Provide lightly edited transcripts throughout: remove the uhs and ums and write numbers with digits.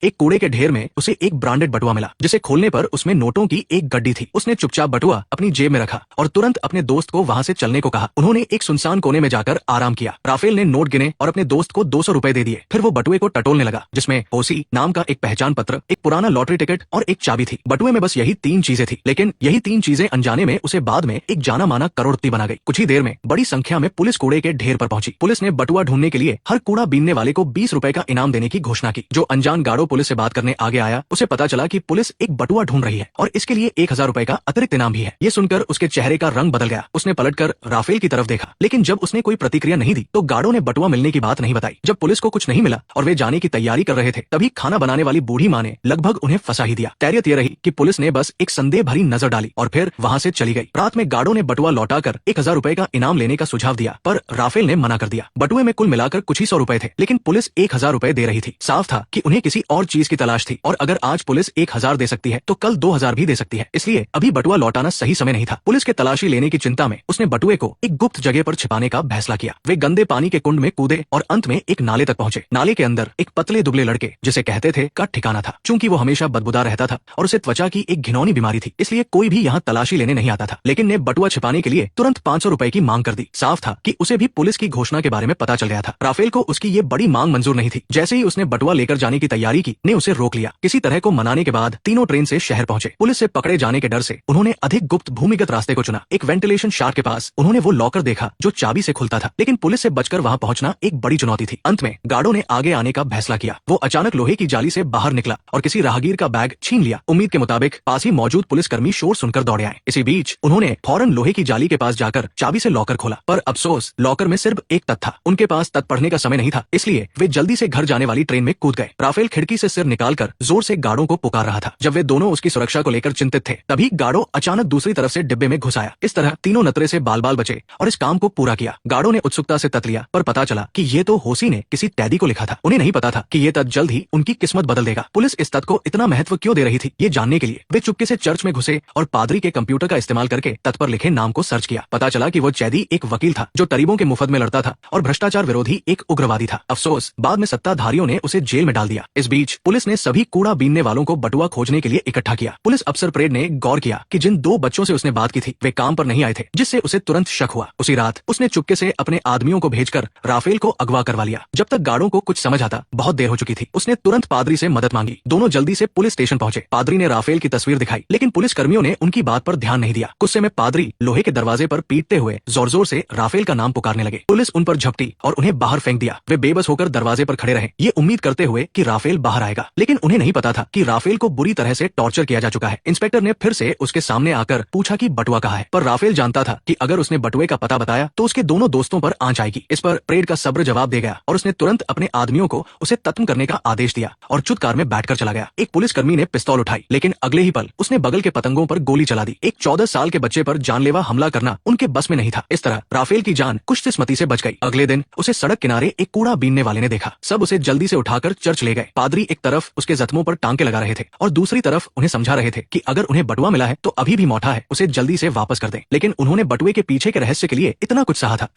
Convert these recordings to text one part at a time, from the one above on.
एक कूड़े के ढेर में उसे एक ब्रांडेड बटुआ मिला, जिसे खोलने पर उसमें नोटों की एक गड्डी थी। उसने चुपचाप बटुआ अपनी जेब में रखा और तुरंत अपने दोस्त को वहां से चलने को कहा। उन्होंने एक सुनसान कोने में जाकर आराम किया। राफेल ने नोट गिने और अपने दोस्त को 200 रुपए दे दिए। फिर वो बटुए को टटोलने लगा, जिसमें होसी नाम का एक पहचान पत्र, एक पुराना लॉटरी टिकट और एक चाबी थी। बटुए में बस यही 3 चीजें थी, लेकिन यही 3 चीजें अनजाने में उसे बाद में एक जाना माना करोड़पति बना गई। कुछ ही देर में बड़ी संख्या में पुलिस कूड़े के ढेर पर पहुंची। पुलिस ने बटुआ ढूंढने के लिए हर कूड़ा बीनने वाले को 20 रुपए का इनाम देने की घोषणा की। जो अनजान गाड़ो पुलिस से बात करने आगे आया, उसे पता चला कि पुलिस एक बटुआ ढूंढ रही है और इसके लिए 1000 रुपए का अतिरिक्त इनाम भी है। ये सुनकर उसके चेहरे का रंग बदल गया। उसने पलटकर राफेल की तरफ देखा, लेकिन जब उसने कोई प्रतिक्रिया नहीं दी तो गार्डो ने बटुआ मिलने की बात नहीं बताई। जब पुलिस को कुछ नहीं मिला और वे जाने की तैयारी कर रहे थे, तभी खाना बनाने वाली बूढ़ी माँ ने लगभग उन्हें फंसा ही दिया। खैरियत ये रही कि पुलिस ने बस एक संदेह भरी नजर डाली और फिर वहां से चली गई। रात में गार्डो ने बटुआ लौटाकर 1000 रुपए का इनाम लेने का सुझाव दिया, पर राफेल ने मना कर दिया। बटुए में कुल मिलाकर कुछ ही 100 रुपए थे, लेकिन पुलिस 1000 रुपए दे रही थी। साफ था कि उन्हें किसी और चीज की तलाश थी, और अगर आज पुलिस 1000 दे सकती है तो कल 2000 भी दे सकती है। इसलिए अभी बटुआ लौटाना सही समय नहीं था। पुलिस के तलाशी लेने की चिंता में उसने बटुए को एक गुप्त जगह पर छिपाने का फैसला किया। वे गंदे पानी के कुंड में कूदे और अंत में एक नाले तक पहुंचे। नाले के अंदर एक पतले दुबले लड़के, जिसे कहते थे का ठिकाना था। चूंकि वो हमेशा बदबूदार रहता था और उसे त्वचा की एक घिनौनी बीमारी थी, इसलिए कोई भी यहाँ तलाशी लेने नहीं आता था। लेकिन ने बटुआ छिपाने के लिए तुरंत 500 रुपए की मांग कर दी। साफ था कि उसे भी पुलिस की घोषणा के बारे में पता चल गया था। राफेल को उसकी ये बड़ी मांग मंजूर नहीं थी। जैसे ही उसने बटुआ लेकर जाने की तैयारी की, ने उसे रोक लिया। किसी तरह को मनाने के बाद तीनों ट्रेन से शहर पहुंचे। पुलिस से पकड़े जाने के डर से उन्होंने अधिक गुप्त भूमिगत रास्ते को चुना। एक वेंटिलेशन शाफ्ट के पास उन्होंने वो लॉकर देखा जो चाबी से खुलता था, लेकिन पुलिस से बचकर वहां पहुंचना एक बड़ी चुनौती थी। अंत में गार्डो ने आगे आने का फैसला किया। वो अचानक लोहे की जाली से बाहर निकला और किसी राहगीर का बैग छीन लिया। उम्मीद के मुताबिक पास ही मौजूद पुलिसकर्मी शोर सुनकर दौड़े आए। इसी बीच उन्होंने फौरन लोहे की जाली के पास जाकर चाबी से लॉकर खोला, पर अफसोस लॉकर में सिर्फ एक तथ था। उनके पास तथ पढ़ने का समय नहीं था, इसलिए वे जल्दी से घर जाने वाली ट्रेन में कूद गए। राफेल खिड़की से सिर निकालकर जोर से गार्डो को पुकार रहा था। जब वे दोनों उसकी सुरक्षा को लेकर चिंतित थे, तभी गार्डो अचानक दूसरी तरफ से डिब्बे में घुस आया। इस तरह तीनों नतरे से बाल बाल बचे और इस काम को पूरा किया। गार्डो ने उत्सुकता से तथ लिया, पर पता चला कि ये तो होसी ने किसी कैदी को लिखा था। उन्हें नहीं पता था कि ये तथ जल्द ही उनकी किस्मत बदल देगा। पुलिस इस तथ को इतना महत्व क्यों दे रही थी, ये जानने के लिए वे चुपके से चर्च में घुसे और पादरी के कंप्यूटर का इस्तेमाल करके तथ पर लिखे नाम को सर्च किया। पता चला कि वो चैदी एक वकील था जो तरीबों के मुफद में लड़ता था और भ्रष्टाचार विरोधी एक उग्रवादी था। अफसोस बाद में सत्ताधारियों ने उसे जेल में डाल दिया। इस बीच पुलिस ने सभी कूड़ा बीनने वालों को बटुआ खोजने के लिए इकट्ठा किया। पुलिस अफसर परेड ने गौर किया कि जिन 2 बच्चों से उसने बात की थी, वे काम पर नहीं आए थे, जिससे उसे तुरंत शक हुआ। उसी रात उसने चुपके से अपने आदमियों को भेजकर राफेल को अगवा करवा लिया। जब तक गार्डों को कुछ समझ आता, बहुत देर हो चुकी थी। उसने तुरंत पादरी से मदद मांगी। दोनों जल्दी से पुलिस स्टेशन पहुंचे। पादरी ने राफेल की तस्वीर दिखाई, लेकिन पुलिस कर्मियों ने उनकी बात पर ध्यान नहीं दिया। गुस्से में पादरी लोहे के दरवाजे पर पीटते हुए जोर जोर से राफेल का नाम पुकारने लगे। पुलिस उन पर झपटी और उन्हें बाहर फेंक दिया। वे बेबस होकर दरवाजे पर खड़े रहे, ये उम्मीद करते हुए कि राफेल बाहर आएगा, लेकिन उन्हें नहीं पता था कि राफेल को बुरी तरह से टॉर्चर किया जा चुका है। इंस्पेक्टर ने फिर से उसके सामने आकर पूछा कि बटुआ कहाँ है, पर राफेल जानता था कि अगर उसने बटुए का पता बताया तो उसके दोनों दोस्तों पर आंच आएगी। इस पर परेड का सब्र जवाब दे गया और उसने तुरंत अपने आदमियों को उसे खत्म करने का आदेश दिया और चुत कार में बैठकर चला गया। एक पुलिसकर्मी ने पिस्तौल उठाई, लेकिन अगले ही पल उसने बगल के पतंगों पर गोली चला दी। एक 14 साल के बच्चे पर जानलेवा हमला करना उनके बस में नहीं था। इस तरह राफेल की जान कुछ किस्मती से बच गई। अगले दिन उसे सड़क किनारे एक कूड़ा बीनने वाले ने देखा। सब उसे जल्दी से उठाकर चर्च ले गए। पादरी एक तरफ उसके जख्मों पर टांके लगा रहे थे और दूसरी तरफ उन्हें समझा रहे थे कि अगर उन्हें बटुआ मिला है तो अभी भी मौठा है, उसे जल्दी से वापस कर दें। लेकिन उन्होंने बटुए के पीछे के रहस्य के लिए इतना कुछ सहा था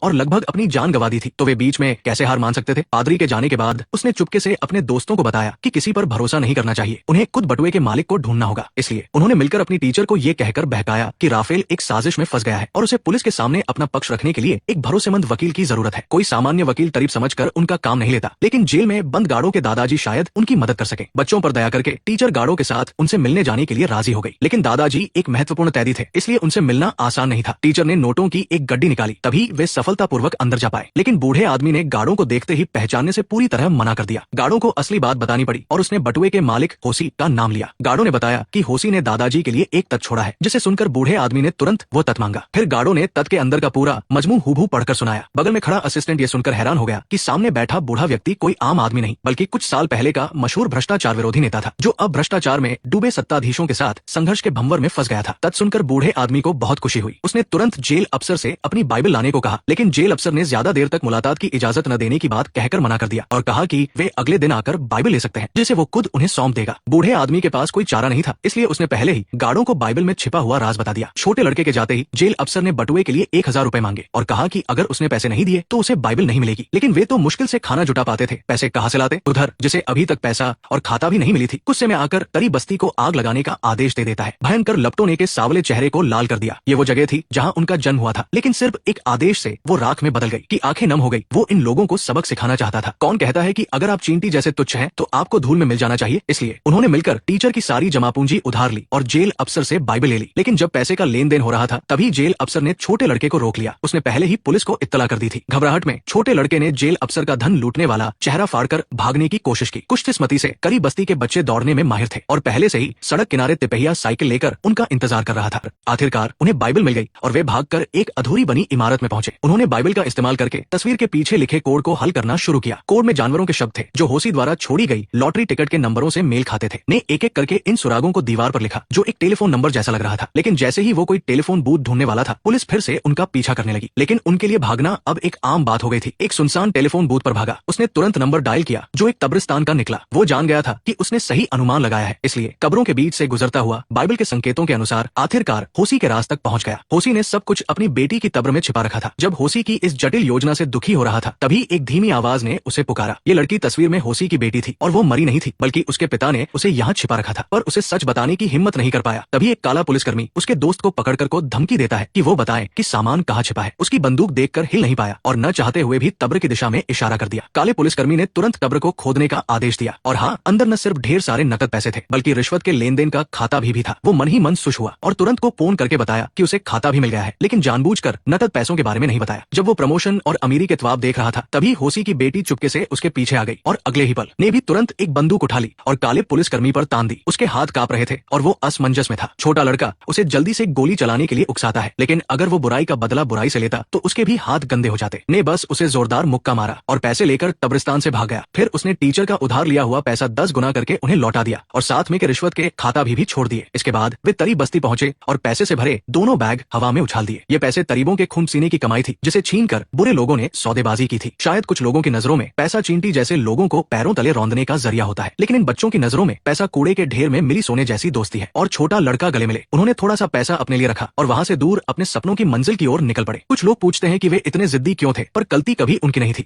और लगभग अपनी जान गंवा दी थी, तो वे बीच में कैसे हार मान सकते थे। पादरी के जाने के बाद उसने चुपके से अपने दोस्तों को बताया कि किसी पर भरोसा नहीं करना चाहिए, उन्हें खुद बटुए के मालिक को ढूंढना होगा। इसलिए उन्होंने मिलकर अपनी टीचर को ये कहकर बहकाया कि राफेल एक साजिश में फंस गया है और उसे पुलिस के सामने अपना पक्ष रखने के लिए एक भरोसेमंद वकील की जरूरत है। कोई सामान्य वकील तरीफ समझकर उनका काम नहीं लेता, लेकिन जेल में बंद गार्डों के दादाजी शायद उनकी मदद कर सके। बच्चों पर दया करके टीचर गार्डों के साथ उनसे मिलने जाने के लिए राजी हो गई, लेकिन दादाजी एक महत्वपूर्ण कैदी थे, इसलिए उनसे मिलना आसान नहीं था। टीचर ने नोटों की एक गड्डी निकाली, तभी वे सफलतापूर्वक अंदर जा पाए, लेकिन बूढ़े आदमी ने गार्डों को देखते ही पहचानने से पूरी तरह मना कर दिया। गार्डों को असली बात बतानी पड़ी और उसने बटुए के मालिक होसी का नाम लिया। गार्डों ने बताया कि होसी ने दादाजी के लिए एक तथ छोड़ा है, जिसे सुनकर बूढ़े आदमी ने तुरंत वो तथ मांगा। फिर गार्डों ने तथ के अंदर का पूरा मजमू हूबहू पढ़कर सुनाया। बगल में खड़ा असिस्टेंट ये सुनकर हैरान हो गया कि सामने बैठा बूढ़ा व्यक्ति कोई आम आदमी नहीं, बल्कि कुछ साल पहले का मशहूर भ्रष्टाचार विरोधी नेता था, जो अब भ्रष्टाचार में डूबे सत्ताधीशों के साथ संघर्ष के भंवर में फंस गया था। तथ सुनकर बूढ़े आदमी को बहुत खुशी हुई। उसने तुरंत जेल अफसर से अपनी बाइबल लाने को कहा, लेकिन जेल अफसर ने ज्यादा देर तक मुलाकात की इजाजत न देने की बात कहकर मना कर दिया और कहा कि वे अगले दिन आकर बाइबल ले सकते हैं, जिसे वो खुद उन्हें सौंप देगा। बूढ़े आदमी के पास कोई चारा नहीं था, इसलिए उसने पहले ही गार्डों को बाइबल में छिपा हुआ राज बता दिया। छोटे लड़के के जाते ही जेल अफसर ने बटुए के लिए 1000 रुपए मांगे और कहा कि अगर उसने पैसे नहीं दिए तो उसे बाइबल नहीं मिलेगी, लेकिन वे तो मुश्किल से खाना जुटा पाते थे, पैसे कहाँ से लाते। उधर जिसे अभी अभी तक पैसा और खाता भी नहीं मिली थी। गुस्से में आकर तरी बस्ती को आग लगाने का आदेश दे देता है। भयंकर लपटों ने के सावले चेहरे को लाल कर दिया। ये वो जगह थी जहाँ उनका जन्म हुआ था, लेकिन सिर्फ एक आदेश से वो राख में बदल गई कि आंखें नम हो गई। वो इन लोगों को सबक सिखाना चाहता था। कौन कहता है कि अगर आप चींटी जैसे तुच्छ हैं तो आपको धूल में मिल जाना चाहिए। इसलिए उन्होंने मिलकर टीचर की सारी जमा पूंजी उधार ली और जेल अफसर से बाइबल ले ली। लेकिन जब पैसे का लेन देन हो रहा था तभी जेल अफसर ने छोटे लड़के को रोक लिया। उसने पहले ही पुलिस को इत्तला कर दी थी। घबराहट में छोटे लड़के ने जेल अफसर का धन लूटने वाला चेहरा फाड़कर भागने की कोशिश की। खुशकिस्मती से करी बस्ती के बच्चे दौड़ने में माहिर थे और पहले से ही सड़क किनारे तिपहिया साइकिल लेकर उनका इंतजार कर रहा था। आखिरकार उन्हें बाइबल मिल गई और वे भागकर एक अधूरी बनी इमारत में पहुंचे। उन्होंने बाइबल का इस्तेमाल करके तस्वीर के पीछे लिखे कोड को हल करना शुरू किया। कोड में जानवरों के शब्द थे जो होसी द्वारा छोड़ी गई लॉटरी टिकट के नंबरों से मेल खाते थे। ने एक एक करके इन सुरागों को दीवार पर लिखा जो एक टेलीफोन नंबर जैसा लग रहा था। लेकिन जैसे ही वो कोई टेलीफोन बूथ ढूंढने वाला था पुलिस फिर से उनका पीछा करने लगी। लेकिन उनके लिए भागना अब एक आम बात हो गई थी। एक सुनसान टेलीफोन बूथ पर भागा। उसने तुरंत नंबर डायल किया जो एक कब्रिस्तान का निकला। वो जान गया था कि उसने सही अनुमान लगाया है, इसलिए कब्रों के बीच से गुजरता हुआ बाइबल के संकेतों के अनुसार आखिरकार होसी के राज तक पहुंच गया। होसी ने सब कुछ अपनी बेटी की कब्र में छिपा रखा था। जब होसी की इस जटिल योजना से दुखी हो रहा था तभी एक धीमी आवाज ने उसे पुकारा। ये लड़की तस्वीर में होसी की बेटी थी और वो मरी नहीं थी, बल्कि उसके पिता ने उसे यहाँ छिपा रखा था, पर उसे सच बताने की हिम्मत नहीं कर पाया। तभी एक काला पुलिसकर्मी उसके दोस्त को पकड़कर को धमकी देता है कि वो बताए कि सामान कहाँ छिपा है। उसकी बंदूक देखकर हिल नहीं पाया और न चाहते हुए भी कब्र की दिशा में इशारा कर दिया। काले पुलिसकर्मी ने तुरंत कब्र को खोदने का आदेश दिया और हाँ, अंदर न सिर्फ ढेर सारे नकद पैसे थे बल्कि रिश्वत के लेन देन का खाता भी था। वो मन ही मन खुश हुआ और तुरंत को फोन करके बताया कि उसे खाता भी मिल गया है, लेकिन जानबूझकर नकद पैसों के बारे में नहीं बताया। जब वो प्रमोशन और अमीरी के ख्वाब देख रहा था तभी होसी की बेटी चुपके से उसके पीछे आ गई और अगले ही पल ने भी तुरंत एक बंदूक उठा ली और काले पुलिसकर्मी पर तान दी। उसके हाथ कांप रहे थे और वो असमंजस में था। छोटा लड़का उसे जल्दी से गोली चलाने के लिए उकसाता है, लेकिन अगर वो बुराई का बदला बुराई से लेता तो उसके भी हाथ गंदे हो जाते। ने बस उसे जोरदार मुक्का मारा और पैसे लेकर कब्रिस्तान से भाग गया। फिर उसने टीचर का उधार लिया हुआ पैसा 10 गुना करके उन्हें लौटा दिया और साथ में के रिश्वत के खाता भी छोड़ दिए। इसके बाद वे तरी बस्ती पहुंचे और पैसे से भरे दोनों बैग हवा में उछाल दिए। ये पैसे तरीबों के खून पसीने की कमाई थी जिसे छीनकर बुरे लोगों ने सौदेबाजी की थी। शायद कुछ लोगों की नजरों में पैसा चींटी जैसे लोगों को पैरों तले रौंदने का जरिया होता है, लेकिन इन बच्चों की नजरों में पैसा कूड़े के ढेर में मिली सोने जैसी दोस्ती है। और छोटा लड़का गले मिले। उन्होंने थोड़ा सा पैसा अपने लिए रखा और वहां से दूर अपने सपनों की मंजिल की ओर निकल पड़े। कुछ लोग पूछते हैं कि वे इतने जिद्दी क्यों थे, पर गलती कभी उनकी नहीं थी।